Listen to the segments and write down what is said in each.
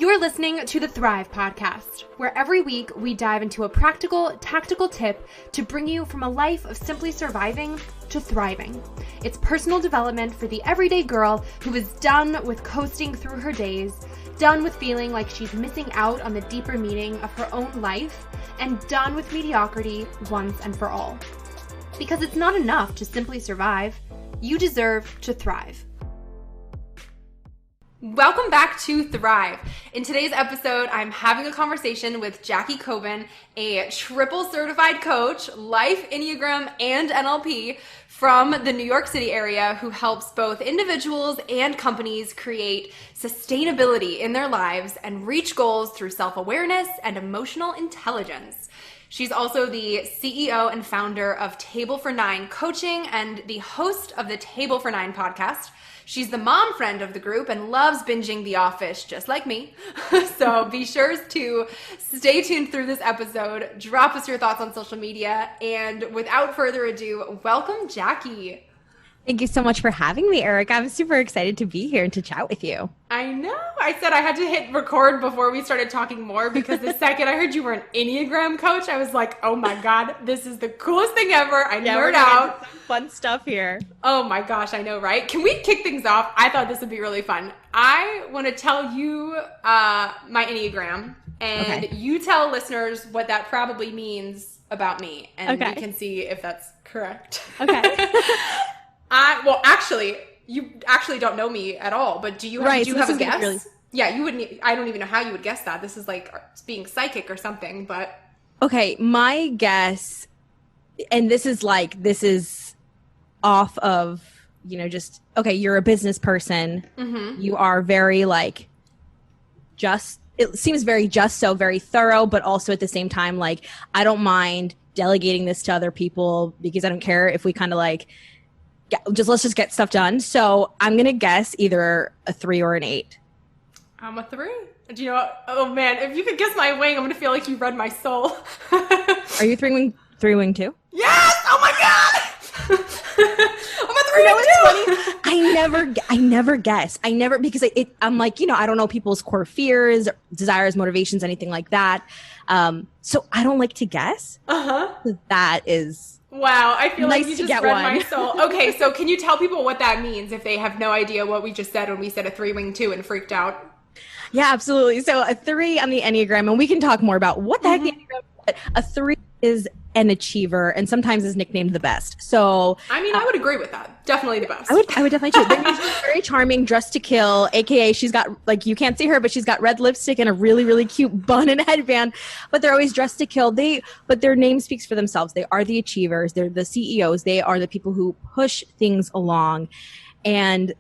You're listening to the Thrive Podcast, where every week we dive into a practical, tactical tip to bring you from a life of simply surviving to thriving. It's personal development for the everyday girl who is done with coasting through her days, done with feeling like she's missing out on the deeper meaning of her own life, and done with mediocrity once and for all. Because it's not enough to simply survive. You deserve to thrive. Welcome back to Thrive. In today's episode, I'm having a conversation with Jackie Coban, a triple certified coach, life, Enneagram, and NLP from the New York City area who helps both individuals and companies create sustainability in their lives and reach goals through self-awareness and emotional intelligence. She's also the CEO and founder of Table for Nine Coaching and the host of the Table for Nine podcast. She's the mom friend of the group and loves binging The Office just like me. So be sure to stay tuned through this episode, drop us your thoughts on social media, and without further ado, welcome Jackie. Thank you so much for having me, Eric. I'm super excited to be here and to chat with you. I know. I said I had to hit record before we started talking more because the second I heard you were an Enneagram coach, I was like, oh my God, this is the coolest thing ever. I nerd out. Some fun stuff here. Oh my gosh, I know, right? Can we kick things off? I thought this would be really fun. I want to tell you my Enneagram, and you tell listeners what that probably means about me, and we can see if that's correct. Okay. Well, actually, you actually don't know me at all, but do you have a guess? Really... Yeah, you wouldn't. I don't even know how you would guess that. This is like being psychic or something, but. Okay, my guess, and this is off of, you're a business person. Mm-hmm. You are very it seems very very thorough, but also at the same time, I don't mind delegating this to other people because I don't care if we kind of let's just get stuff done. So I'm going to guess either a 3 or an 8. I'm a 3. Do you know what? Oh man, if you could guess my wing, I'm going to feel like you read my soul. Are you 3 wing too? Yes! Oh my God! I'm a 3 wing too! I never guess. Because I'm I don't know people's core fears, desires, motivations, anything like that. So I don't like to guess. Uh-huh. That is... Wow, I feel like you just read my soul. Okay, so can you tell people what that means if they have no idea what we just said when we said a 3 wing 2 and freaked out? Yeah, absolutely. So a 3 on the Enneagram, and we can talk more about what the heck the Enneagram is. A 3 is an achiever and sometimes is nicknamed the best. So I would agree with that. Definitely the best. I would definitely choose. They're usually very charming, dressed to kill, aka she's got you can't see her, but she's got red lipstick and a really, really cute bun and headband, but they're always dressed to kill. But their name speaks for themselves. They are the achievers, they're the CEOs, they are the people who push things along. And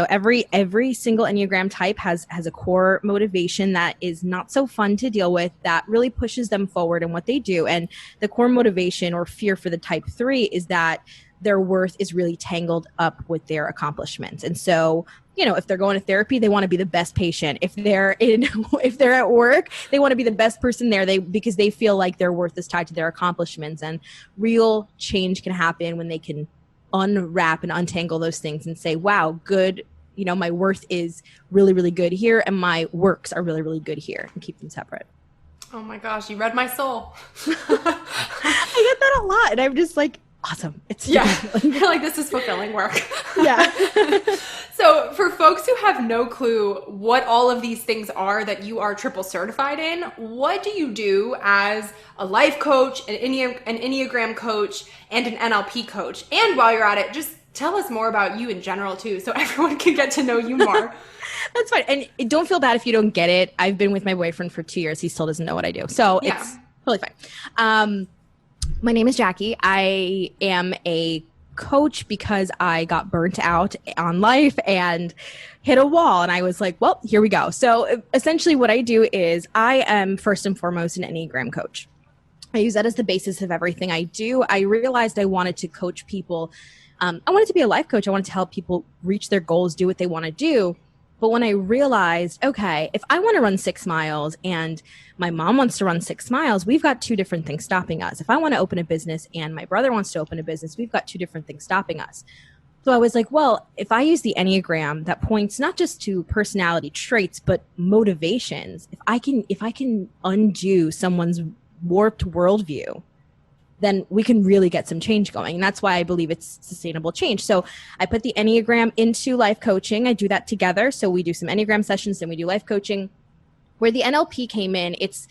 every single Enneagram type has a core motivation that is not so fun to deal with, that really pushes them forward in what they do. And the core motivation or fear for the type 3 is that their worth is really tangled up with their accomplishments. And so, if they're going to therapy, they want to be the best patient. If they're at work, they want to be the best person there. Because they feel like their worth is tied to their accomplishments, and real change can happen when they can unwrap and untangle those things and say, wow, good, my worth is really, really good here, and my works are really, really good here, and keep them separate. Oh my gosh, you read my soul. I get that a lot, and I'm just awesome. You're this is fulfilling work. Yeah. So for folks who have no clue what all of these things are that you are triple certified in, what do you do as a life coach, an Enneagram coach, and an NLP coach? And while you're at it, just tell us more about you in general too, so everyone can get to know you more. That's fine. And don't feel bad if you don't get it. I've been with my boyfriend for 2 years. He still doesn't know what I do. So It's totally fine. My name is Jackie. I am a coach because I got burnt out on life and hit a wall, and I was like, well, here we go. So essentially what I do is I am first and foremost an Enneagram coach. I use that as the basis of everything I do. I realized I wanted to coach people. I wanted to be a life coach. I wanted to help people reach their goals, do what they want to do. But when I realized, okay, if I want to run 6 miles and my mom wants to run 6 miles, we've got 2 different things stopping us. If I want to open a business and my brother wants to open a business, we've got 2 different things stopping us. So I was like, well, if I use the Enneagram that points not just to personality traits, but motivations, if I can undo someone's warped worldview, then we can really get some change going. And that's why I believe it's sustainable change. So I put the Enneagram into life coaching. I do that together. So we do some Enneagram sessions, then we do life coaching. Where the NLP came in, it's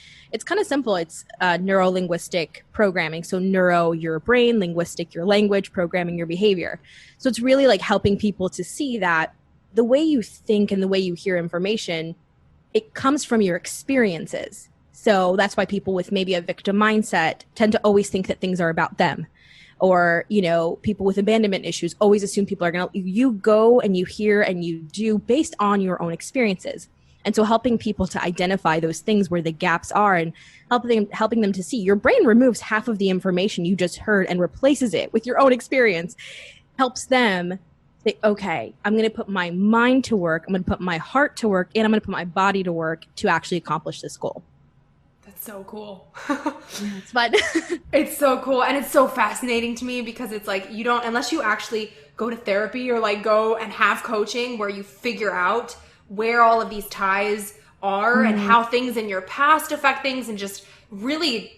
kind of simple. It's neuro-linguistic programming. So neuro, your brain, linguistic, your language, programming, your behavior. So it's really like helping people to see that the way you think and the way you hear information, it comes from your experiences. So that's why people with maybe a victim mindset tend to always think that things are about them. Or, you know, people with abandonment issues always assume people are going to, you go and you hear and you do based on your own experiences. And so helping people to identify those things where the gaps are and helping them to see your brain removes half of the information you just heard and replaces it with your own experience, helps them say, okay, I'm going to put my mind to work, I'm going to put my heart to work, and I'm going to put my body to work to actually accomplish this goal. That's so cool. It's fun. It's so cool. And it's so fascinating to me because it's like you don't, unless you actually go to therapy or like go and have coaching where you figure out where all of these ties are and how things in your past affect things and just really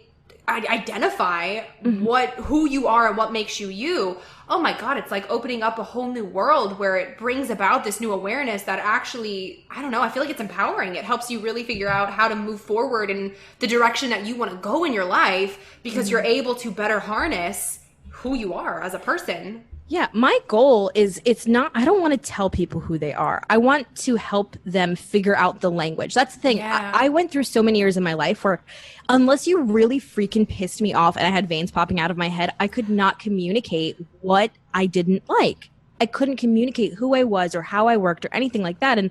identify who you are and what makes you you. Oh my God, it's like opening up a whole new world where it brings about this new awareness that actually, I don't know, I feel like it's empowering. It helps you really figure out how to move forward in the direction that you want to go in your life because you're able to better harness who you are as a person. Yeah, my goal is I don't want to tell people who they are. I want to help them figure out the language. That's the thing. Yeah. I went through so many years in my life where unless you really freaking pissed me off and I had veins popping out of my head, I could not communicate what I didn't like. I couldn't communicate who I was or how I worked or anything like that. And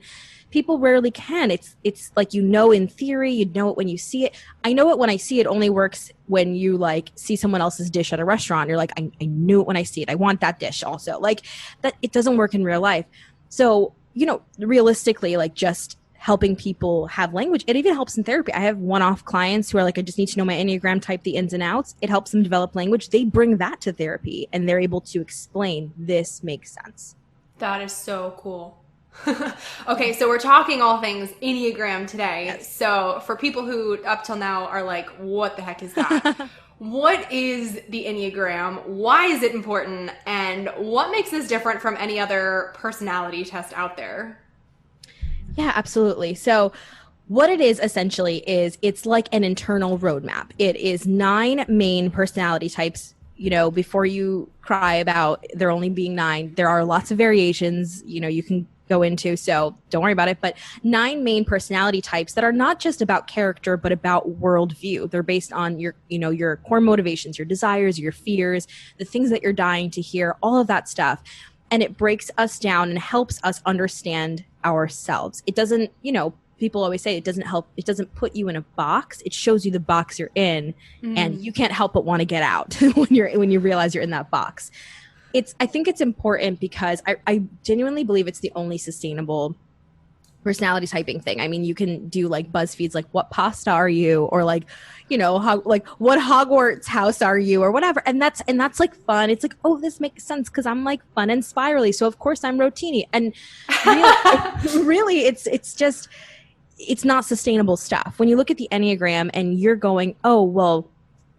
people rarely can. It's like, you know, in theory, you know it when you see it. I know it when I see it. Only works when you like see someone else's dish at a restaurant. You're like, I knew it when I see it. I want that dish also. Like that, it doesn't work in real life. So, you know, realistically, like just helping people have language. It even helps in therapy. I have one-off clients who are like, I just need to know my Enneagram type, the ins and outs. It helps them develop language. They bring that to therapy and they're able to explain this makes sense. That is so cool. Okay, so we're talking all things Enneagram today. Yes. So for people who up till now are like, what the heck is that? What is the Enneagram? Why is it important? And what makes this different from any other personality test out there? Yeah, absolutely. So what it is essentially is it's like an internal roadmap. It is 9 main personality types. You know, before you cry about there only being 9, there are lots of variations, you know, you can go into, so don't worry about it. But 9 main personality types that are not just about character, but about worldview. They're based on your, you know, your core motivations, your desires, your fears, the things that you're dying to hear, all of that stuff. And it breaks us down and helps us understand ourselves. It doesn't, you know, people always say it doesn't help. It doesn't put you in a box. It shows you the box you're in, and you can't help but want to get out when you realize you're in that box. I think it's important because I genuinely believe it's the only sustainable personality typing thing. I mean, you can do like BuzzFeed's like, what pasta are you? Or like, you know, like what Hogwarts house are you? Or whatever. And that's like fun. It's like, oh, this makes sense because I'm like fun and spirally. So of course I'm rotini. And really it's just, it's not sustainable stuff. When you look at the Enneagram and you're going, oh, well,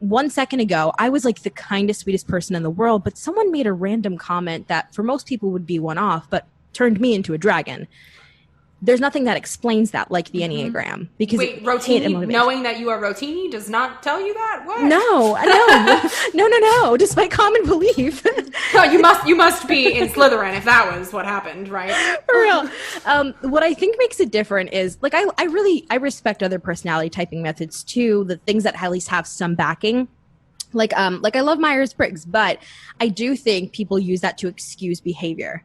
1 second ago, I was like the kindest, sweetest person in the world, but someone made a random comment that for most people would be one off, but turned me into a dragon. There's nothing that explains that like the Enneagram. Because wait, rotini, knowing that you are rotini does not tell you that? What? No. Just my common belief. No, you must be in Slytherin if that was what happened, right? For real. What I think makes it different is like I respect other personality typing methods too, the things that at least have some backing. Like I love Myers-Briggs, but I do think people use that to excuse behavior.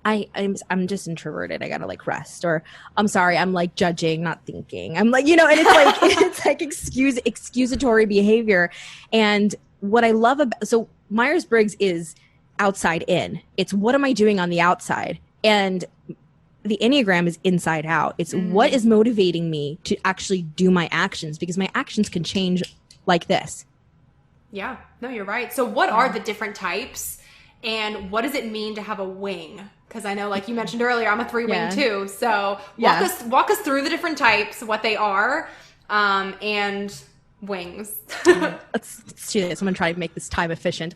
I'm just introverted. I gotta like rest, or I'm sorry, I'm like judging, not thinking. I'm like, you know, and it's like excusatory behavior. And what I love about, so Myers-Briggs is outside in. It's what am I doing on the outside? And the Enneagram is inside out. It's what is motivating me to actually do my actions, because my actions can change like this. Yeah, no, you're right. So what are the different types? And what does it mean to have a wing? Because I know, like you mentioned earlier, I'm a 3-wing too. So walk us through the different types, what they are, and wings. Let's do this. I'm going to try to make this time efficient.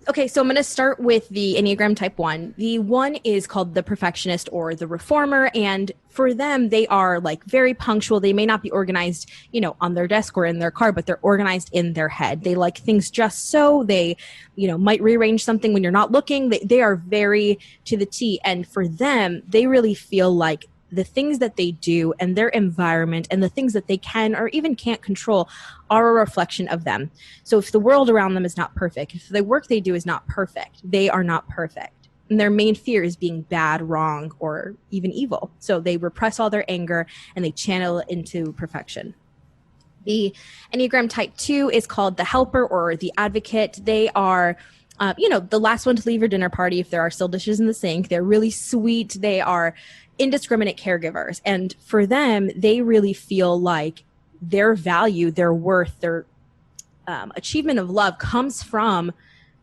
Okay, so I'm going to start with the Enneagram Type 1. The 1 is called the Perfectionist or the Reformer, and for them, they are like very punctual. They may not be organized, on their desk or in their car, but they're organized in their head. They like things just so. They, might rearrange something when you're not looking. They are very to the T, and for them, they really feel like the things that they do and their environment and the things that they can or even can't control are a reflection of them. So if the world around them is not perfect, if the work they do is not perfect, they are not perfect. And their main fear is being bad, wrong, or even evil. So they repress all their anger and they channel it into perfection. The Enneagram Type 2 is called the Helper or the Advocate. They are the last one to leave your dinner party if there are still dishes in the sink. They're really sweet. They are indiscriminate caregivers. And for them, they really feel like their value, their worth, their achievement of love comes from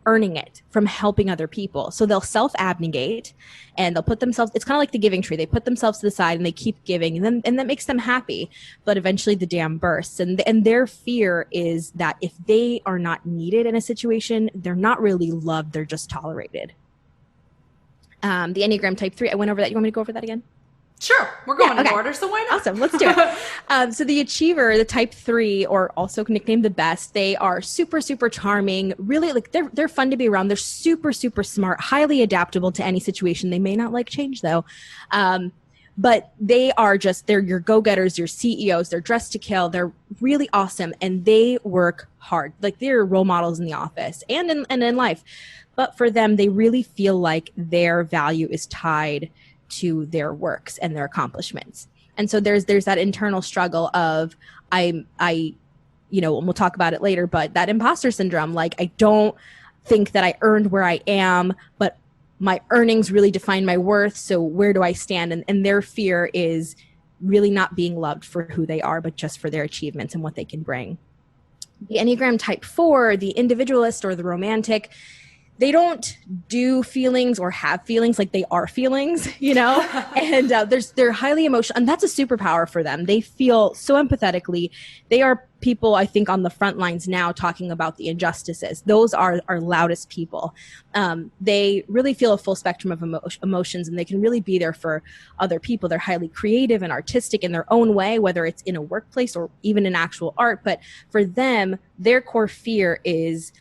earning it, from helping other people. So they'll self-abnegate and they'll put themselves, it's kind of like the giving tree. They put themselves to the side and they keep giving and that makes them happy. But eventually the dam bursts. And their fear is that if they are not needed in a situation, they're not really loved, they're just tolerated. The Enneagram Type 3, I went over that. You want me to go over that again? Sure. We're going in order, so why not? Awesome. Let's do it. So the Achiever, the Type 3, or also nicknamed the Best, they are super, super charming. Really, like they're fun to be around. They're super, super smart, highly adaptable to any situation. They may not like change though. But they are they're your go-getters, your CEOs. They're dressed to kill. They're really awesome. And they work hard. Like they're role models in the office and in life. But for them, they really feel like their value is tied to their works and their accomplishments. And so there's that internal struggle of and we'll talk about it later, but that imposter syndrome, like I don't think that I earned where I am, but my earnings really define my worth. So where do I stand? And their fear is really not being loved for who they are, but just for their achievements and what they can bring. The Enneagram Type 4, the Individualist or the Romantic, they don't do feelings or have feelings, like they are feelings, and they're highly emotional, and that's a superpower for them. They feel so empathetically. They are people, I think, on the front lines now talking about the injustices. Those are our loudest people. They really feel a full spectrum of emotions, and they can really be there for other people. They're highly creative and artistic in their own way, whether it's in a workplace or even in actual art. But for them, their core fear is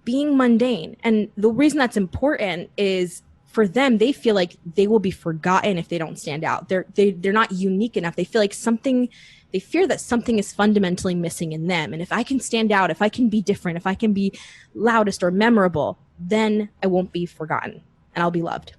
being mundane. And the reason that's important is for them, they feel like they will be forgotten if they don't stand out. They're not unique enough. They feel like they fear that something is fundamentally missing in them. And if I can stand out, if I can be different, if I can be loudest or memorable, then I won't be forgotten and I'll be loved.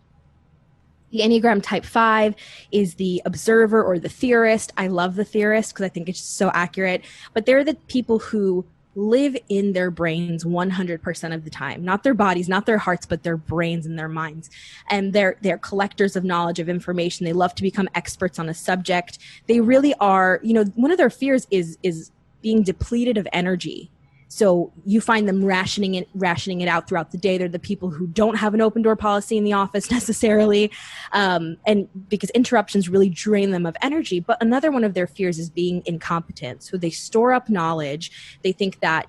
The Enneagram Type 5 is the Observer or the Theorist. I love the Theorist because I think it's just so accurate. But they're the people who live in their brains 100% of the time, not their bodies, not their hearts, but their brains and their minds. And they're collectors of knowledge, of information. They love to become experts on a subject. They really are, one of their fears is being depleted of energy. So you find them rationing it out throughout the day. They're the people who don't have an open door policy in the office necessarily, and because interruptions really drain them of energy. But another one of their fears is being incompetent. So they store up knowledge. They think that,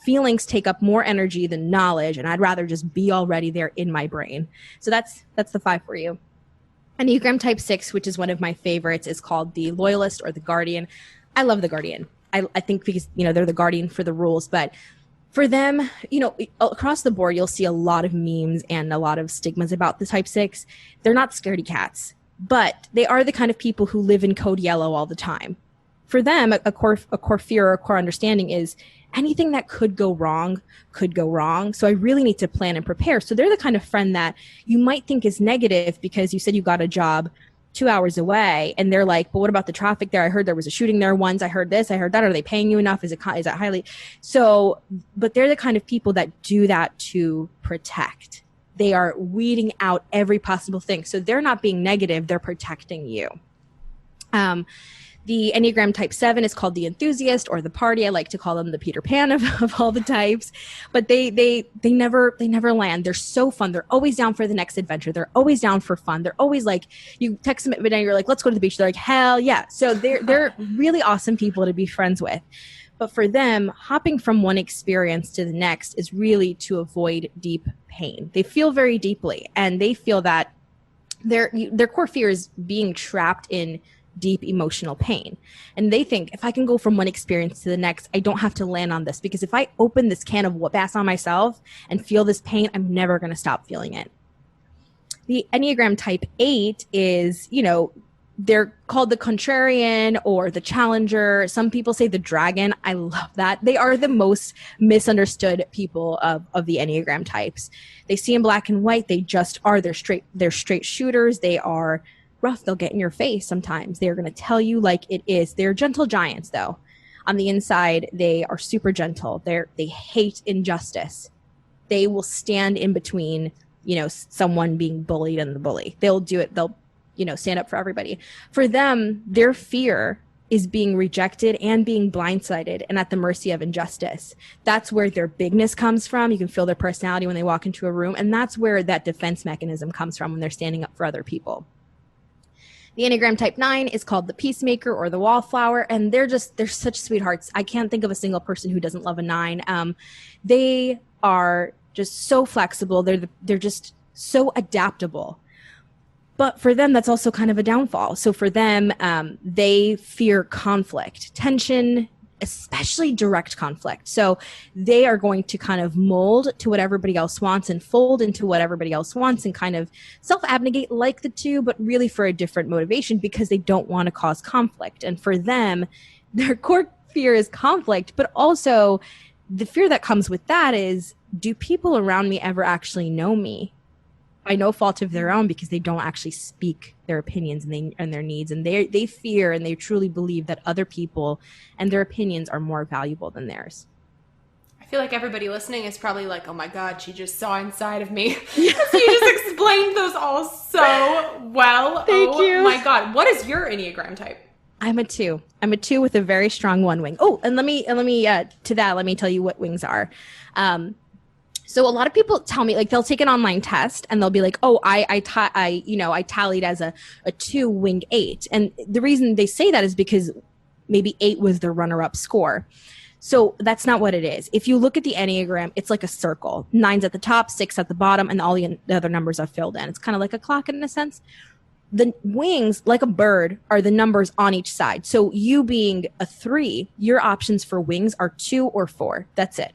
feelings take up more energy than knowledge, and I'd rather just be already there in my brain. So that's the 5 for you. Enneagram Type 6, which is one of my favorites, is called the Loyalist or the Guardian. I love the Guardian. I think because, they're the guardian for the rules, but for them, across the board, you'll see a lot of memes and a lot of stigmas about the Type 6. They're not scaredy cats, but they are the kind of people who live in code yellow all the time. For them, a core fear or a core understanding is anything that could go wrong could go wrong. So I really need to plan and prepare. So they're the kind of friend that you might think is negative because you said you got a job 2 hours away, and they're like, but what about the traffic there? I heard there was a shooting there once. I heard this, I heard that. Are they paying you enough? Is it highly? So, but they're the kind of people that do that to protect. They are weeding out every possible thing. So they're not being negative. They're protecting you. The Enneagram Type 7 is called the enthusiast or the party. I like to call them the Peter Pan of all the types. But they never land. They're so fun. They're always down for the next adventure. They're always down for fun. They're always like, you text them at midnight, you're like, let's go to the beach. They're like, hell yeah. So they're really awesome people to be friends with. But for them, hopping from one experience to the next is really to avoid deep pain. They feel very deeply, and they feel that their core fear is being trapped in deep emotional pain. And they think, if I can go from one experience to the next, I don't have to land on this, because if I open this can of whoop ass on myself and feel this pain, I'm never going to stop feeling it. The Enneagram Type 8 is, they're called the contrarian or the challenger. Some people say the dragon. I love that. They are the most misunderstood people of the Enneagram types. They see in black and white. They just are. They're straight shooters. They are rough. They'll get in your face sometimes. They're going to tell you like it is. They're gentle giants, though. On the inside, they are super gentle. They hate injustice. They will stand in between, someone being bullied and the bully. They'll do it. They'll stand up for everybody. For them, their fear is being rejected and being blindsided and at the mercy of injustice. That's where their bigness comes from. You can feel their personality when they walk into a room. And that's where that defense mechanism comes from when they're standing up for other people. The Enneagram Type 9 is called the peacemaker or the wallflower. And they're such sweethearts. I can't think of a single person who doesn't love a 9. They are just so flexible. They're just so adaptable. But for them, that's also kind of a downfall. So for them, they fear conflict, tension, especially direct conflict. So they are going to kind of mold to what everybody else wants and fold into what everybody else wants and kind of self-abnegate like the 2, but really for a different motivation because they don't want to cause conflict. And for them, their core fear is conflict, but also the fear that comes with that is, do people around me ever actually know me? By no fault of their own, because they don't actually speak their opinions and their needs. And they fear and they truly believe that other people and their opinions are more valuable than theirs. I feel like everybody listening is probably like, oh my God, she just saw inside of me. So you just explained those all so well. Thank you. Oh my God. What is your Enneagram type? I'm a 2. I'm a 2 with a very strong 1 wing. Oh, and let me let me tell you what wings are. So a lot of people tell me, like, they'll take an online test and they'll be like, oh, I tallied as a 2 wing 8. And the reason they say that is because maybe 8 was their runner-up score. So that's not what it is. If you look at the Enneagram, it's like a circle. 9's at the top, 6 at the bottom, and all the other numbers are filled in. It's kind of like a clock in a sense. The wings, like a bird, are the numbers on each side. So you being a 3, your options for wings are 2 or 4. That's it.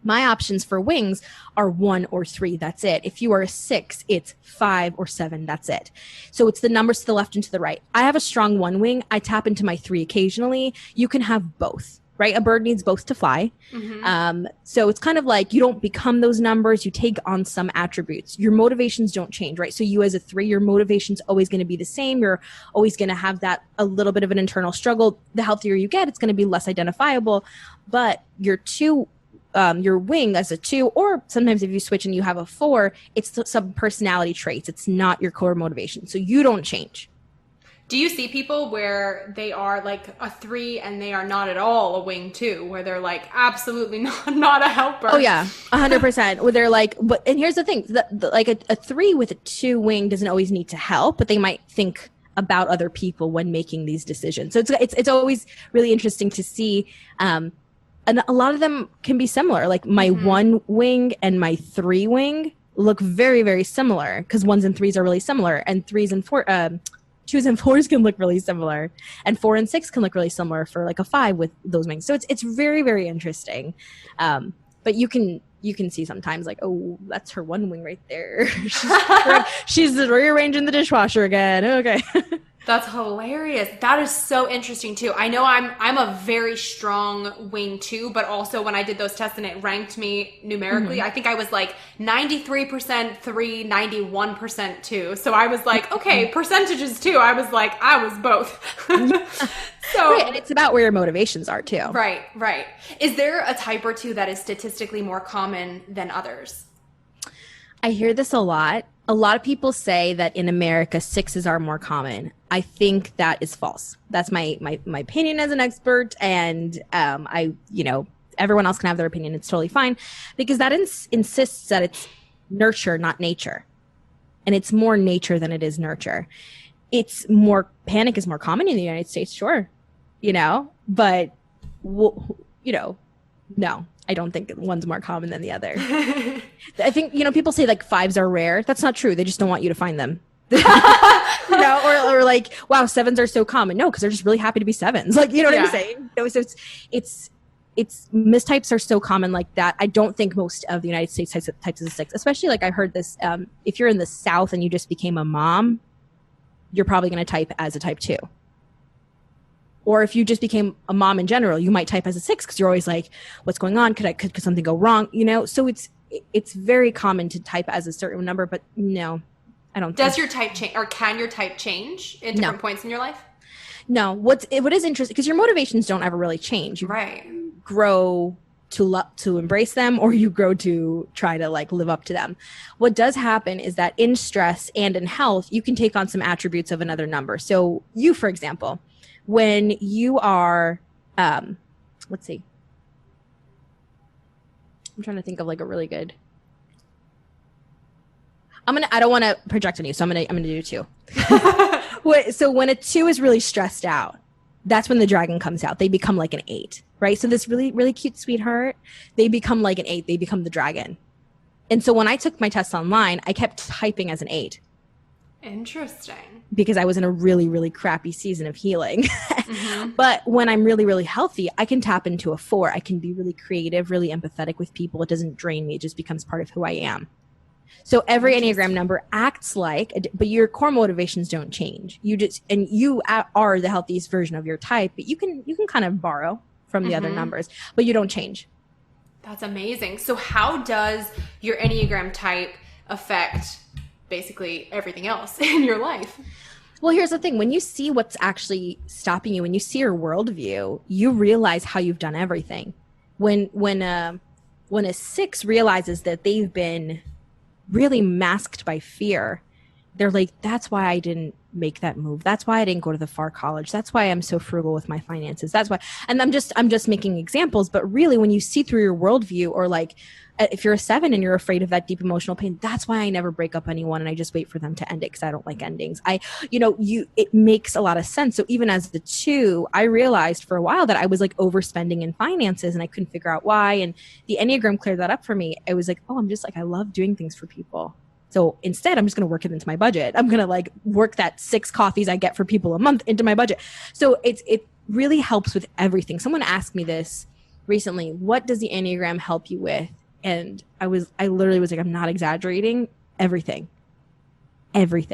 My options for wings are 1 or 3. That's it. If you are a 6, it's 5 or 7. That's it. So it's the numbers to the left and to the right. I have a strong 1 wing. I tap into my 3 occasionally. You can have both, right? A bird needs both to fly. Mm-hmm. So it's kind of like you don't become those numbers. You take on some attributes. Your motivations don't change, right? So you as a 3, your motivation's always going to be the same. You're always going to have that a little bit of an internal struggle. The healthier you get, it's going to be less identifiable. But your 2, your wing as a 2, or sometimes if you switch and you have a 4, it's some personality traits. It's not your core motivation. So you don't change. Do you see people where they are like a 3 and they are not at all a wing 2, where they're like absolutely not a helper? Oh yeah, 100%. Where they're like, but, and here's the thing, like a 3 with a 2 wing doesn't always need to help, but they might think about other people when making these decisions. So it's always really interesting to see. And a lot of them can be similar. Like my 1 wing and my 3 wing look very, very similar because 1s and 3s are really similar, and 3s and 4, 2s and 4s can look really similar, and 4 and 6 can look really similar for like a 5 with those wings. So it's very, very interesting. But you can see sometimes like, oh, that's her 1 wing right there. She's rearranging the dishwasher again. Okay. That's hilarious. That is so interesting too. I know I'm a very strong wing 2, but also when I did those tests and it ranked me numerically, I think I was like 93% 3, 91% 2. So I was like, okay, percentages too. I was like, I was both. So right, and it's about where your motivations are too. Right. Is there a type or 2 that is statistically more common than others? I hear this a lot. A lot of people say that in America, 6s are more common. I think that is false. That's my opinion as an expert. And everyone else can have their opinion. It's totally fine, because that insists that it's nurture, not nature. And it's more nature than it is nurture. Panic is more common in the United States, sure. But, no. I don't think one's more common than the other. I think, people say like 5s are rare. That's not true. They just don't want you to find them. Or like, wow, 7s are so common. No, because they're just really happy to be 7s. Like, you know what I'm saying? So it's mistypes are so common like that. I don't think most of the United States types is a 6, especially like I heard this, if you're in the South and you just became a mom, you're probably going to type as a type 2. Or if you just became a mom in general, you might type as a 6 because you're always like, what's going on? Could something go wrong? So it's very common to type as a certain number, but no, I don't. Does your type change, or can your type change at different points in your life? No. What is interesting, because your motivations don't ever really change. You grow to embrace them, or you grow to try to like live up to them. What does happen is that in stress and in health, you can take on some attributes of another number. So you, for example, when you are, let's see, I'm trying to think of like a really good, I don't want to project on you, so I'm going to do 2. So when a 2 is really stressed out, that's when the dragon comes out. They become like an 8, right? So this really, really cute sweetheart, they become like an 8. They become the dragon. And so when I took my test online, I kept typing as an 8. Interesting. Because I was in a really, really crappy season of healing. But when I'm really, really healthy, I can tap into a 4. I can be really creative, really empathetic with people. It doesn't drain me. It just becomes part of who I am. So every Enneagram number acts like, but your core motivations don't change. You are the healthiest version of your type, but you can kind of borrow from the other numbers, but you don't change. That's amazing. So how does your Enneagram type affect basically everything else in your life? Well, here's the thing. When you see what's actually stopping you, when you see your worldview, you realize how you've done everything. When a 6 realizes that they've been really masked by fear, they're like, that's why I didn't make that move. That's why I didn't go to the far college. That's why I'm so frugal with my finances. That's why. And I'm just making examples, but really when you see through your worldview, or like if you're a 7 and you're afraid of that deep emotional pain, that's why I never break up anyone and I just wait for them to end it because I don't like endings. It makes a lot of sense. So even as the 2, I realized for a while that I was like overspending in finances and I couldn't figure out why. And the Enneagram cleared that up for me. I was like, oh, I'm just like, I love doing things for people. So instead, I'm just going to work it into my budget. I'm going to like work that 6 coffees I get for people a month into my budget. So it really helps with everything. Someone asked me this recently, what does the Enneagram help you with? And I literally was like, I'm not exaggerating. Everything. I've worked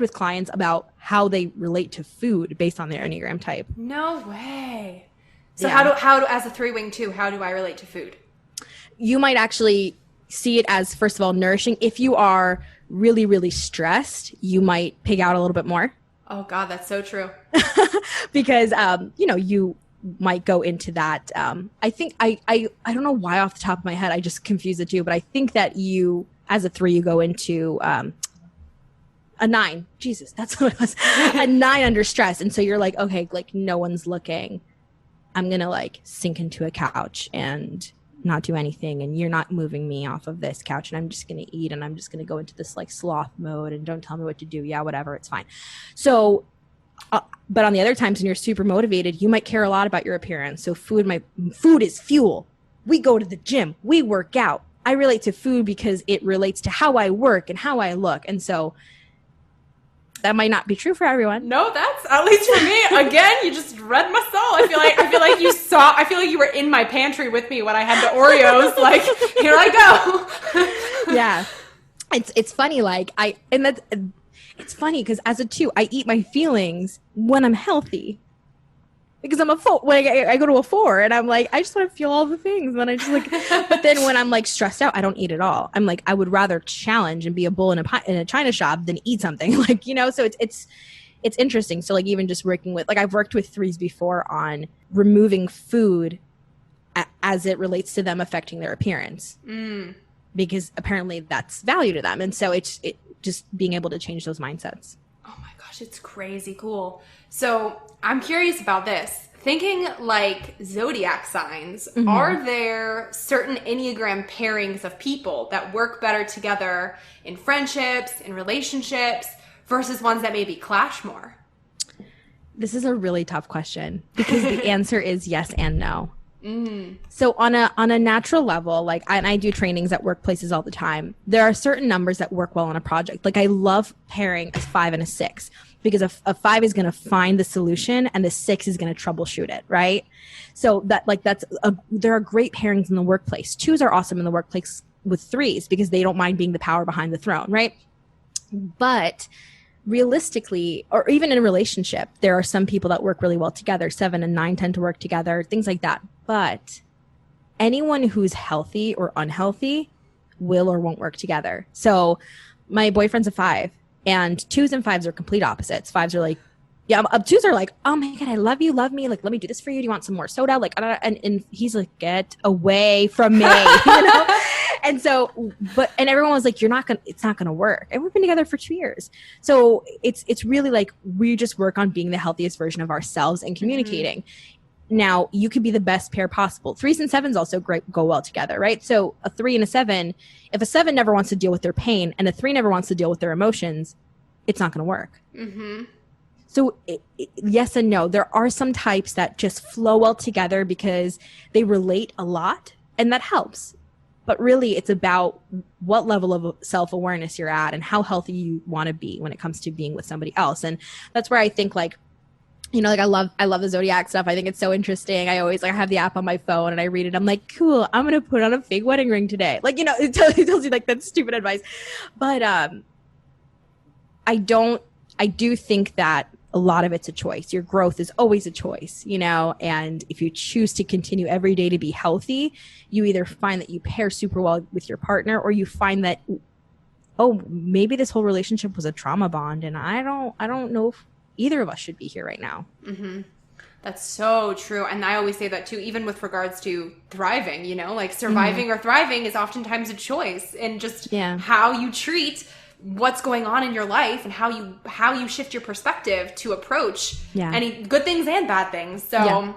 with clients about how they relate to food based on their Enneagram type. No way. So how do as a 3-wing 2, how do I relate to food? You might actually see it as, first of all, nourishing. If you are really, really stressed, you might pig out a little bit more. Oh God, that's so true. Because, you might go into that. I think I don't know why off the top of my head, I just confused the 2, but I think that you, as a 3, you go into a 9. Jesus, that's what it was. A 9 under stress. And so you're like, okay, like no one's looking. I'm going to like sink into a couch and not do anything. And you're not moving me off of this couch. And I'm just going to eat. And I'm just going to go into this like sloth mode and don't tell me what to do. Yeah, whatever. It's fine. So, but on the other times when you're super motivated, you might care a lot about your appearance. So food is fuel. We go to the gym. We work out. I relate to food because it relates to how I work and how I look. And so that might not be true for everyone. No, that's at least for me. Again, you just read my soul. I feel like you were in my pantry with me when I had the Oreos. Like, here I go. Yeah. It's funny. It's funny because as a 2, I eat my feelings when I'm healthy. Because I'm a 4. When I go to a 4 and I'm like, I just want to feel all the things. And then I just like, but then when I'm like stressed out, I don't eat at all. I'm like, I would rather challenge and be a bull in a china shop than eat something. Like, so it's interesting. So like even just working with, like I've worked with 3s before on removing food as it relates to them affecting their appearance. because apparently that's value to them. And so it's just being able to change those mindsets. Oh my gosh, it's crazy cool. So I'm curious about this. Thinking like zodiac signs, are there certain Enneagram pairings of people that work better together in friendships, in relationships, versus ones that maybe clash more? This is a really tough question because the answer is yes and no. So on a natural level, like I do trainings at workplaces all the time. There are certain numbers that work well on a project. Like I love pairing a 5 and a 6 because a 5 is going to find the solution and the 6 is going to troubleshoot it, right? So there are great pairings in the workplace. 2s are awesome in the workplace with 3s because they don't mind being the power behind the throne, right? But realistically, or even in a relationship, there are some people that work really well together. 7 and 9 tend to work together, things like that. But anyone who's healthy or unhealthy will or won't work together. So my boyfriend's a 5, and 2s and 5s are complete opposites. 5s are like, yeah, 2s are like, oh my God, I love you, love me. Like, let me do this for you. Do you want some more soda? Like, and he's like, get away from me, you know? And so, and everyone was like, it's not going to work. And we've been together for 2 years. So it's really like, we just work on being the healthiest version of ourselves and communicating. Now, you could be the best pair possible. 3s and 7s also go well together, right? So a 3 and a 7, if a 7 never wants to deal with their pain and a 3 never wants to deal with their emotions, it's not going to work. So yes and no. There are some types that just flow well together because they relate a lot, and that helps. But really, it's about what level of self-awareness you're at and how healthy you want to be when it comes to being with somebody else. And that's where I think, like, you know, like I love the zodiac stuff. I think it's so interesting. I always I have the app on my phone and I read it. I'm like, cool, I'm going to put on a fake wedding ring today. Like, you know, it tells you like that's stupid advice. But I do think that a lot of it's a choice. Your growth is always a choice, you know, and if you choose to continue every day to be healthy, you either find that you pair super well with your partner, or you find that, oh, maybe this whole relationship was a trauma bond, and I don't know if either of us should be here right now. That's so true. And I always say that too, even with regards to thriving, you know, like surviving or thriving is oftentimes a choice, and just how you treat what's going on in your life and how you shift your perspective to approach any good things and bad things. So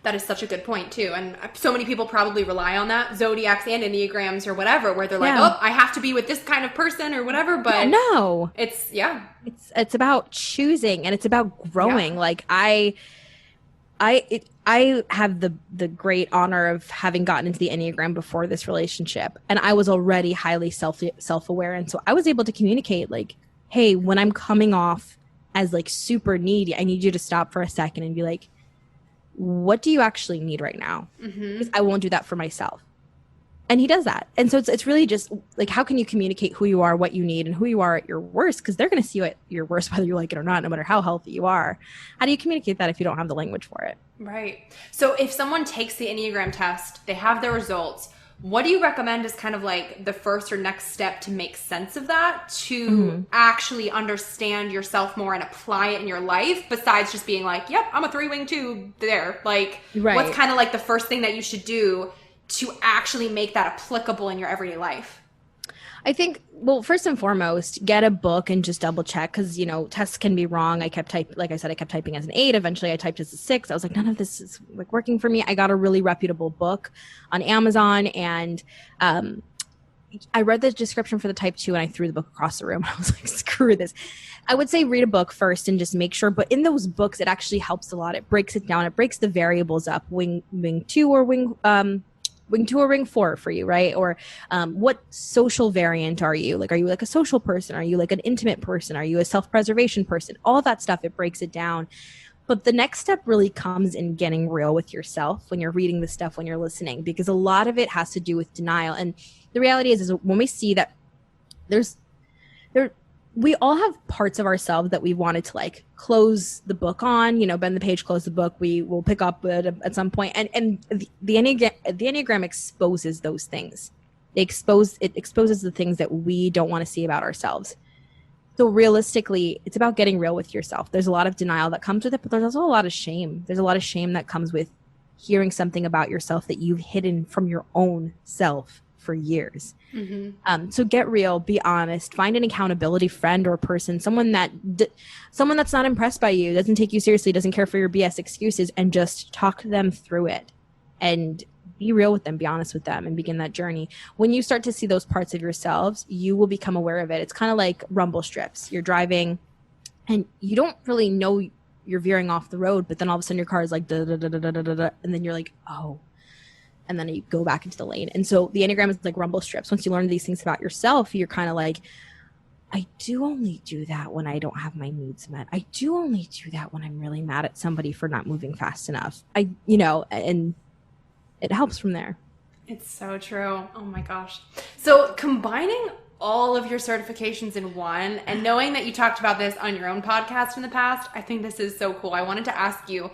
that is such a good point too. And so many people probably rely on that, zodiacs and Enneagrams or whatever, where they're like, oh, I have to be with this kind of person or whatever. But no, it's about choosing, and it's about growing. Like I have the great honor of having gotten into the Enneagram before this relationship, and I was already highly self-aware. And so I was able to communicate, like, hey, when I'm coming off as like super needy, I need you to stop for a second and be like, what do you actually need right now? Because I won't do that for myself. And he does that. And so it's really just like, how can you communicate who you are, what you need, and who you are at your worst? Because they're going to see you at your worst, whether you like it or not, no matter how healthy you are. How do you communicate that if you don't have the language for it? Right. So if someone takes the Enneagram test, they have their results, what do you recommend as kind of like the first or next step to make sense of that, to actually understand yourself more and apply it in your life, besides just being like, yep, I'm a 3-wing 2 there. Like, what's kind of like the first thing that you should do to actually make that applicable in your everyday life? I think, well, first and foremost, get a book and just double check, because, you know, tests can be wrong. I kept typing as an 8. Eventually I typed as a 6. I was like, none of this is like working for me. I got a really reputable book on Amazon, and I read the description for the type 2 and I threw the book across the room. I was like, screw this. I would say read a book first and just make sure. But in those books, it actually helps a lot. It breaks it down. It breaks the variables up. Wing 2 or wing 2 or ring 4 for you, right? Or what social variant are you? Like, are you like a social person? Are you like an intimate person? Are you a self-preservation person? All that stuff, it breaks it down. But the next step really comes in getting real with yourself when you're reading the stuff, when you're listening, because a lot of it has to do with denial. And the reality is when we see that we all have parts of ourselves that we wanted to like close the book on, you know, bend the page, close the book. We will pick up at some point. And the Enneagram exposes those things. It exposes the things that we don't want to see about ourselves. So realistically, it's about getting real with yourself. There's a lot of denial that comes with it, but there's also a lot of shame. There's a lot of shame that comes with hearing something about yourself that you've hidden from your own self for years. So get real, be honest, find an accountability friend or person, someone that's not impressed by you, doesn't take you seriously, doesn't care for your BS excuses, and just talk them through it and be real with them, be honest with them, and begin that journey. When you start to see those parts of yourselves, you will become aware of it. It's kind of like rumble strips. You're driving and you don't really know you're veering off the road, but then all of a sudden your car is like da da da da da da da, and then you're like, oh. And then you go back into the lane. And so the Enneagram is like rumble strips. Once you learn these things about yourself, you're kind of like, I do only do that when I don't have my needs met. I do only do that when I'm really mad at somebody for not moving fast enough. And it helps from there. It's so true. Oh my gosh. So combining all of your certifications in one, and knowing that you talked about this on your own podcast in the past, I think this is so cool. I wanted to ask you,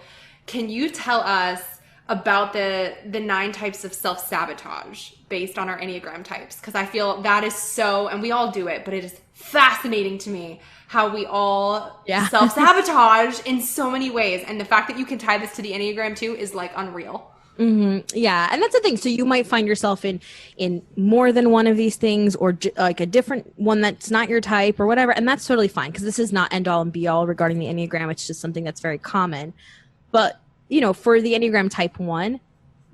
can you tell us about the 9 types of self-sabotage based on our Enneagram types? Because I feel that is so, and we all do it, but it is fascinating to me how we all self-sabotage in so many ways. And the fact that you can tie this to the Enneagram too is like unreal. Yeah. And that's the thing. So you might find yourself in more than one of these things, or like a different one that's not your type or whatever. And that's totally fine, because this is not end all and be all regarding the Enneagram. It's just something that's very common. But for the Enneagram type 1,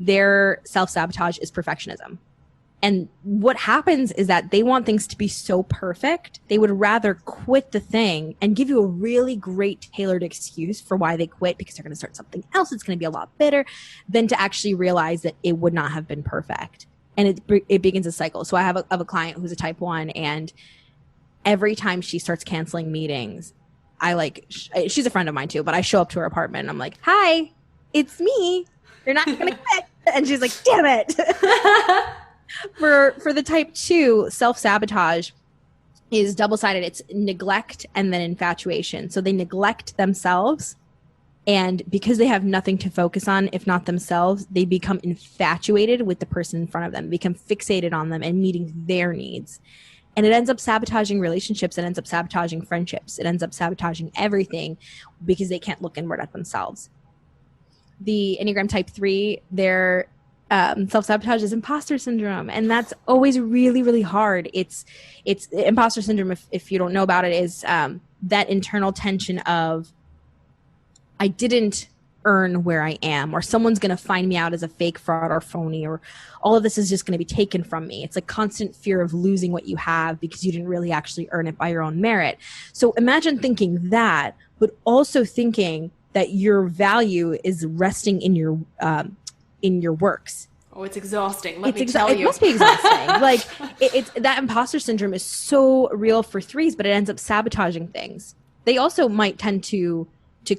their self-sabotage is perfectionism. And what happens is that they want things to be so perfect, they would rather quit the thing and give you a really great tailored excuse for why they quit, because they're going to start something else that's going to be a lot better, than to actually realize that it would not have been perfect. And it begins a cycle. So I have a client who's a type 1, and every time she starts canceling meetings, she's a friend of mine too, but I show up to her apartment and I'm like, hi, it's me. You're not going to quit. And she's like, damn it. For the type 2, self-sabotage is double-sided. It's neglect and then infatuation. So they neglect themselves, and because they have nothing to focus on, if not themselves, they become infatuated with the person in front of them, become fixated on them and meeting their needs. And it ends up sabotaging relationships. It ends up sabotaging friendships. It ends up sabotaging everything because they can't look inward at themselves. The Enneagram Type 3, their self-sabotage is imposter syndrome. And that's always really, really hard. It's imposter syndrome, if you don't know about it, is that internal tension of, I didn't earn where I am, or someone's going to find me out as a fake, fraud, or phony, or all of this is just going to be taken from me. It's a constant fear of losing what you have because you didn't really actually earn it by your own merit. So imagine thinking that, but also thinking that your value is resting in your works. Oh, it's exhausting. Let me tell you. It must be exhausting. Like it's that imposter syndrome is so real for 3s, but it ends up sabotaging things. They also might tend to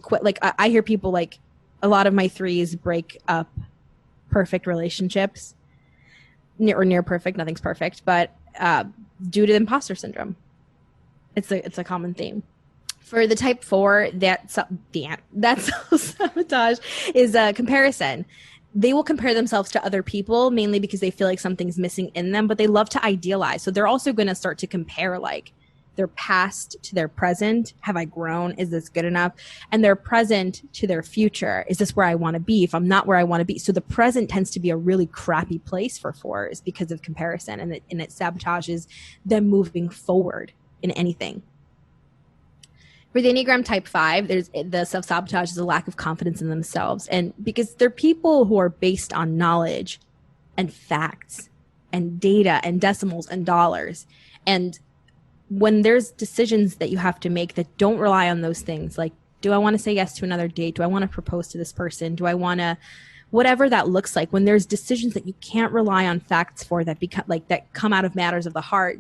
quit. Like I hear people, like a lot of my 3s break up perfect relationships, near perfect. Nothing's perfect, but due to imposter syndrome. It's a common theme. For the type 4, that self-sabotage is a comparison. They will compare themselves to other people, mainly because they feel like something's missing in them, but they love to idealize. So they're also going to start to compare like their past to their present. Have I grown? Is this good enough? And their present to their future. Is this where I want to be? If I'm not where I want to be. So the present tends to be a really crappy place for 4s because of comparison, and it sabotages them moving forward in anything. For the Enneagram Type 5, there's the self-sabotage is a lack of confidence in themselves. And because they're people who are based on knowledge and facts and data and decimals and dollars. And when there's decisions that you have to make that don't rely on those things, like, do I want to say yes to another date? Do I want to propose to this person? Do I want to, whatever that looks like, when there's decisions that you can't rely on facts for that become like that come out of matters of the heart,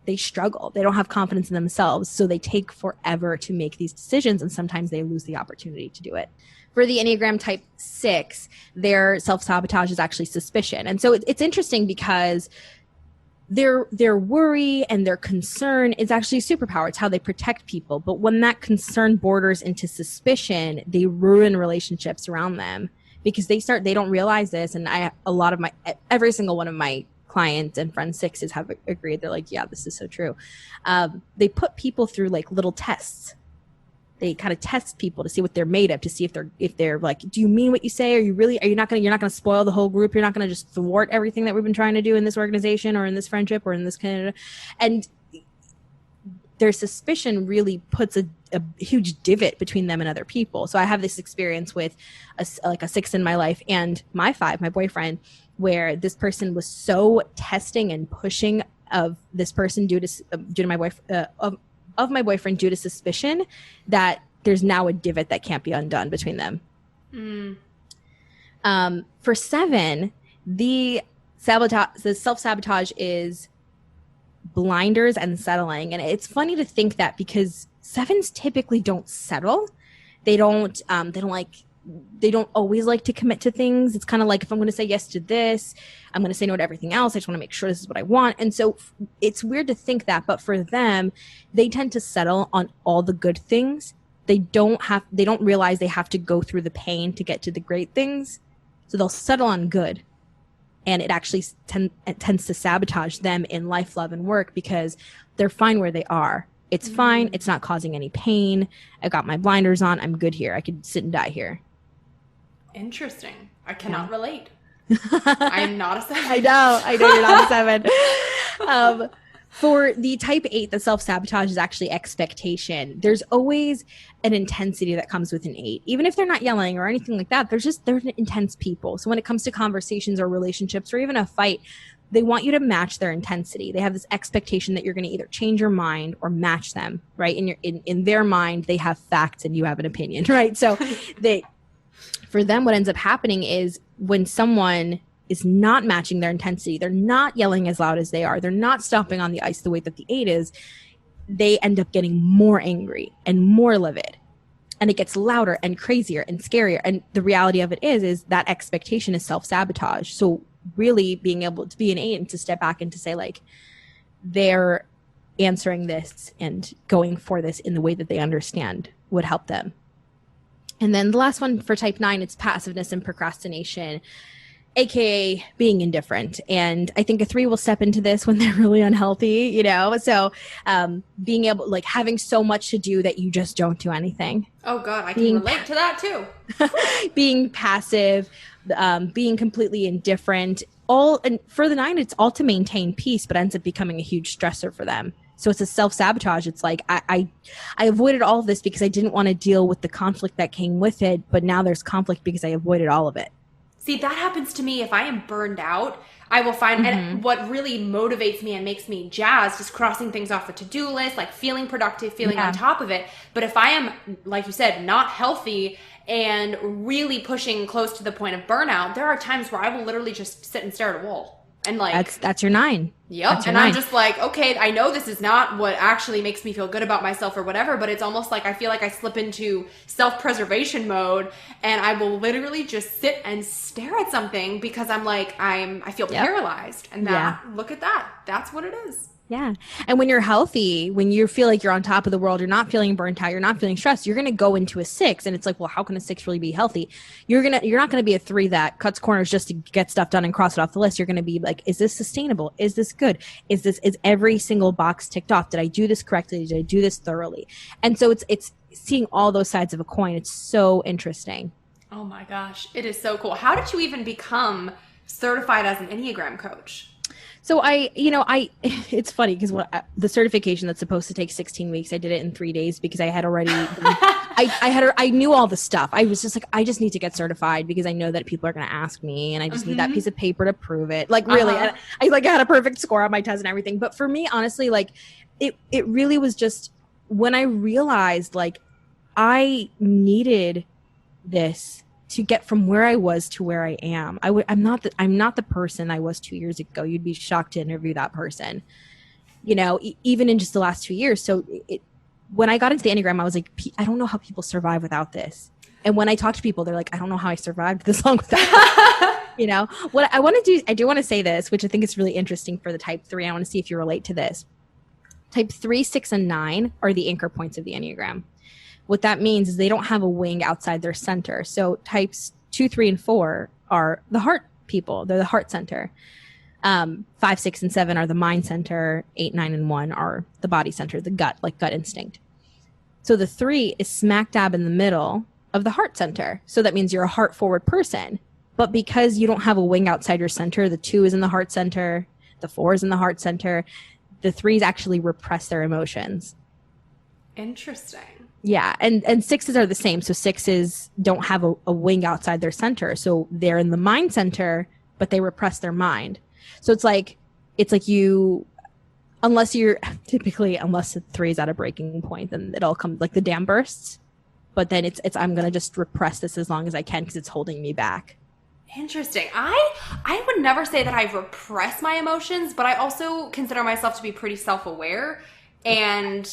they struggle. They don't have confidence in themselves. So they take forever to make these decisions, and sometimes they lose the opportunity to do it. For the Enneagram Type 6, their self-sabotage is actually suspicion. And so it's interesting because their worry and their concern is actually a superpower. It's how they protect people. But when that concern borders into suspicion, they ruin relationships around them because they don't realize this. And every single one of my clients and friends 6s have agreed. They're like, yeah, this is so true. They put people through like little tests. they kind of test people to see what they're made of, to see if they're like, do you mean what you say? You're not going to spoil the whole group. You're not going to just thwart everything that we've been trying to do in this organization or in this friendship or in this kind of, and their suspicion really puts a huge divot between them and other people. So I have this experience with a 6 in my life and my 5, my boyfriend, where this person was so testing and pushing of this person due to my boyfriend, of my boyfriend due to suspicion, that there's now a divot that can't be undone between them. For 7, the self-sabotage is blinders and settling. And it's funny to think that, because 7s typically don't settle. They don't always like to commit to things. It's kind of like, if I'm going to say yes to this, I'm going to say no to everything else. I just want to make sure this is what I want. And so it's weird to think that, but for them, they tend to settle on all the good things. They don't realize they have to go through the pain to get to the great things. So they'll settle on good. And it actually tends to sabotage them in life, love, and work, because they're fine where they are. It's fine. It's not causing any pain. I got my blinders on. I'm good here. I could sit and die here. Interesting. I cannot relate. I'm not a 7. I know you're not a 7. For the type 8, the self-sabotage is actually expectation. There's always an intensity that comes with an 8. Even if they're not yelling or anything like that, they're intense people. So when it comes to conversations or relationships or even a fight, they want you to match their intensity. They have this expectation that you're going to either change your mind or match them, right? In their mind, they have facts and you have an opinion, right? So for them, what ends up happening is when someone is not matching their intensity, they're not yelling as loud as they are, they're not stomping on the ice the way that the 8 is, they end up getting more angry and more livid. And it gets louder and crazier and scarier. And the reality of it is that expectation is self-sabotage. So really being able to be an 8 and to step back and to say, like, they're answering this and going for this in the way that they understand would help them. And then the last one for type 9, it's passiveness and procrastination, aka being indifferent. And I think a 3 will step into this when they're really unhealthy, so being able, like, having so much to do that you just don't do anything. Oh God, I can relate to that too. Being passive, being completely indifferent, and for the 9, it's all to maintain peace, but ends up becoming a huge stressor for them. So it's a self-sabotage. It's like, I avoided all of this because I didn't want to deal with the conflict that came with it, but now there's conflict because I avoided all of it. See, that happens to me if I am burned out. I will find, and what really motivates me and makes me jazzed is crossing things off the to-do list, like feeling productive, feeling on top of it. But if I am, like you said, not healthy and really pushing close to the point of burnout, there are times where I will literally just sit and stare at a wall. And like, that's your 9. Yep. And 9. I'm just like, okay, I know this is not what actually makes me feel good about myself or whatever, but it's almost like I feel like I slip into self-preservation mode and I will literally just sit and stare at something because I'm like, I feel paralyzed. And look at that. That's what it is. Yeah. And when you're healthy, when you feel like you're on top of the world, you're not feeling burnt out, you're not feeling stressed, you're going to go into a 6. And it's like, well, how can a 6 really be healthy? You're not going to be a 3 that cuts corners just to get stuff done and cross it off the list. You're going to be like, is this sustainable? Is this good? Is every single box ticked off? Did I do this correctly? Did I do this thoroughly? And so it's seeing all those sides of a coin. It's so interesting. Oh my gosh. It is so cool. How did you even become certified as an Enneagram coach? So it's funny because the certification that's supposed to take 16 weeks, I did it in 3 days because I had already, I knew all the stuff. I was just like, I just need to get certified because I know that people are going to ask me and I just need that piece of paper to prove it. Like really, I had a perfect score on my test and everything. But for me, honestly, like it really was just when I realized like I needed this to get from where I was to where I am. I'm not the person I was 2 years ago. You'd be shocked to interview that person, even in just the last 2 years. So when I got into the Enneagram, I was like, I don't know how people survive without this. And when I talk to people, they're like, I don't know how I survived this long without this. What I want to do, I do want to say this, which I think is really interesting for the type 3. I want to see if you relate to this. Type 3, 6, and 9 are the anchor points of the Enneagram. What that means is they don't have a wing outside their center. So types 2, 3, and 4 are the heart people. They're the heart center. 5, 6, and 7 are the mind center. 8, 9, and 1 are the body center, the gut, like gut instinct. So the 3 is smack dab in the middle of the heart center. So that means you're a heart forward person. But because you don't have a wing outside your center, the 2 is in the heart center, the 4 is in the heart center, the 3s actually repress their emotions. Interesting. Yeah, and 6s are the same. So 6s don't have a wing outside their center. So they're in the mind center, but they repress their mind. So it's like you, unless the 3 is at a breaking point, then it all comes, like the dam bursts. But then it's I'm going to just repress this as long as I can because it's holding me back. Interesting. I would never say that I repress my emotions, but I also consider myself to be pretty self-aware. And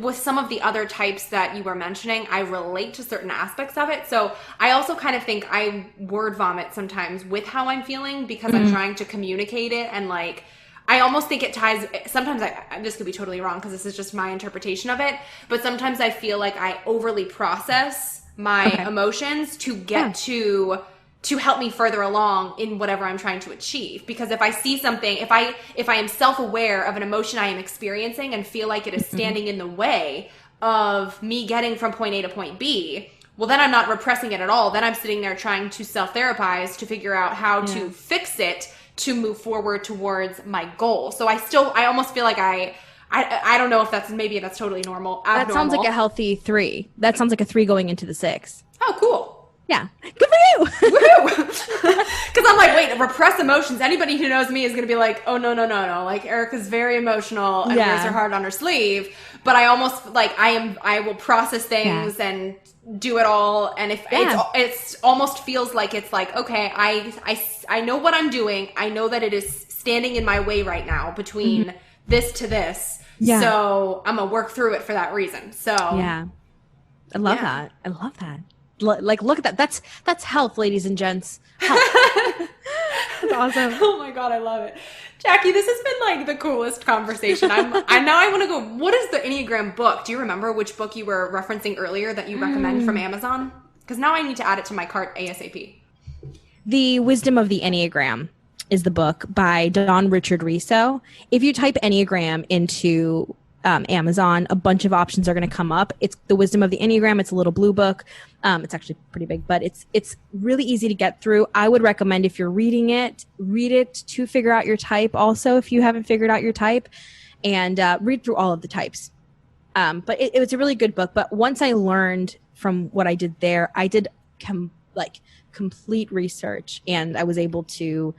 with some of the other types that you were mentioning, I relate to certain aspects of it. So I also kind of think I word vomit sometimes with how I'm feeling because I'm trying to communicate it. And like, I almost think it ties, sometimes this could be totally wrong because this is just my interpretation of it. But sometimes I feel like I overly process my emotions to get to help me further along in whatever I'm trying to achieve. Because if I see something, if I am self-aware of an emotion I am experiencing and feel like it is standing in the way of me getting from point A to point B, well, then I'm not repressing it at all. Then I'm sitting there trying to self-therapize to figure out how to fix it to move forward towards my goal. So I almost feel like I don't know if that's totally normal. That sounds like a healthy 3. That sounds like a 3 going into the 6. Oh, cool. Yeah. Good for you. Woohoo! Because I'm like, wait, repress emotions. Anybody who knows me is going to be like, oh, no. Like, Erica's very emotional and wears her heart on her sleeve. But I almost, like, I will process things and do it all. And if it's almost feels like it's like, okay, I know what I'm doing. I know that it is standing in my way right now between this to this. Yeah. So I'm going to work through it for that reason. So. Yeah. I love that. I love that. Like, look at that. That's health, ladies and gents. Health. That's awesome. Oh my God, I love it. Jackie, this has been like the coolest conversation. I want to go, what is the Enneagram book? Do you remember which book you were referencing earlier that you recommend from Amazon? Because now I need to add it to my cart ASAP. The Wisdom of the Enneagram is the book by Don Richard Riso. If you type Enneagram into Amazon, a bunch of options are going to come up. It's the Wisdom of the Enneagram. It's a little blue book. It's actually pretty big, but it's really easy to get through. I would recommend if you're reading it, read it to figure out your type. Also, if you haven't figured out your type, and read through all of the types. But it was a really good book. But once I learned from what I did there, I did complete research, and I was able to,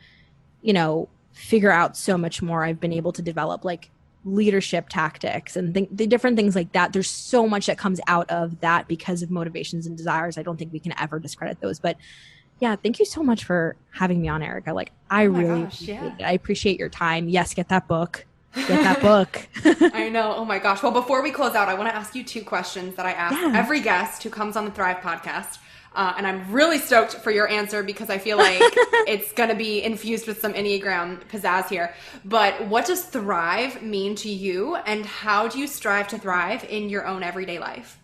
figure out so much more. I've been able to develop like leadership tactics and the different things like that. There's so much that comes out of that because of motivations and desires. I don't think we can ever discredit those. But yeah, thank you so much for having me on, Erica. Like, I appreciate your time. Yes, get that book. Get that book. I know. Oh my gosh. Well, before we close out, I want to ask you 2 questions that I ask every guest who comes on the Thrive podcast. And I'm really stoked for your answer because I feel like it's going to be infused with some Enneagram pizzazz here. But what does thrive mean to you, and how do you strive to thrive in your own everyday life?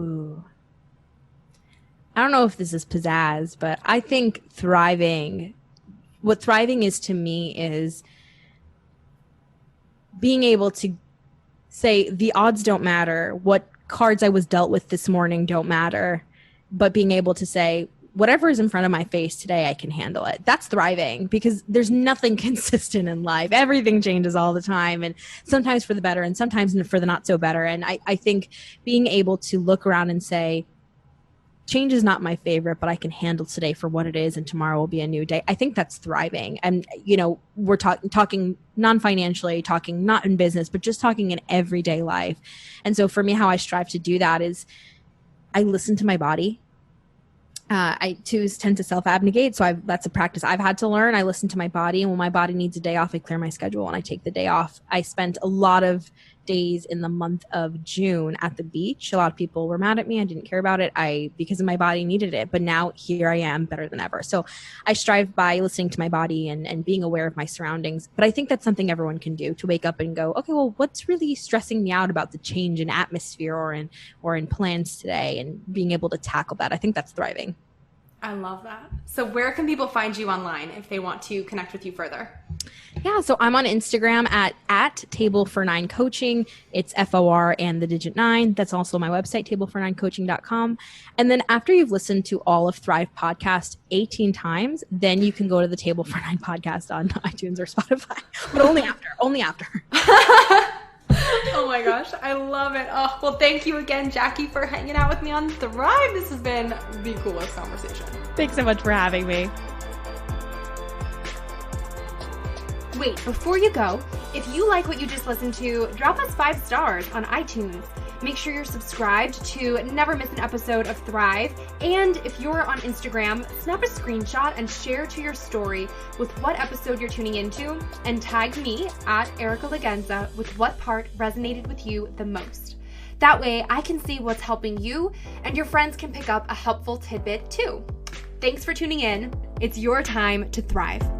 Ooh. I don't know if this is pizzazz, but I think what thriving is to me is being able to say the odds don't matter. What cards I was dealt with this morning don't matter. But being able to say, whatever is in front of my face today, I can handle it. That's thriving, because there's nothing consistent in life. Everything changes all the time, and sometimes for the better and sometimes for the not so better. And I think being able to look around and say, change is not my favorite, but I can handle today for what it is, and tomorrow will be a new day. I think that's thriving. And, we're talking non-financially, talking not in business, but just talking in everyday life. And so for me, how I strive to do that is I listen to my body. I too tend to self-abnegate, so that's a practice I've had to learn. I listen to my body, and when my body needs a day off, I clear my schedule and I take the day off. I spent a lot of days in the month of June at the beach. A lot of people were mad at me. I didn't care about it. Because my body needed it. But now here I am, better than ever. So I strive by listening to my body and being aware of my surroundings. But I think that's something everyone can do, to wake up and go, okay, well, what's really stressing me out about the change in atmosphere or in plans today, and being able to tackle that. I think that's thriving. I love that. So where can people find you online if they want to connect with you further? Yeah, so I'm on Instagram at Table for 9 Coaching. It's FOR and the digit 9. That's also my website, table49coaching.com. And then after you've listened to all of Thrive podcast 18 times, then you can go to the Table for 9 podcast on iTunes or Spotify. But only after. Oh my gosh, I love it. Oh, well, thank you again, Jackie, for hanging out with me on Thrive. This has been the coolest conversation. Thanks so much for having me. Wait, before you go, if you like what you just listened to, drop us 5 stars on iTunes. Make sure you're subscribed to never miss an episode of Thrive. And if you're on Instagram, snap a screenshot and share to your story with what episode you're tuning into, and tag me at Erica Lagenza with what part resonated with you the most. That way I can see what's helping you, and your friends can pick up a helpful tidbit too. Thanks for tuning in. It's your time to thrive.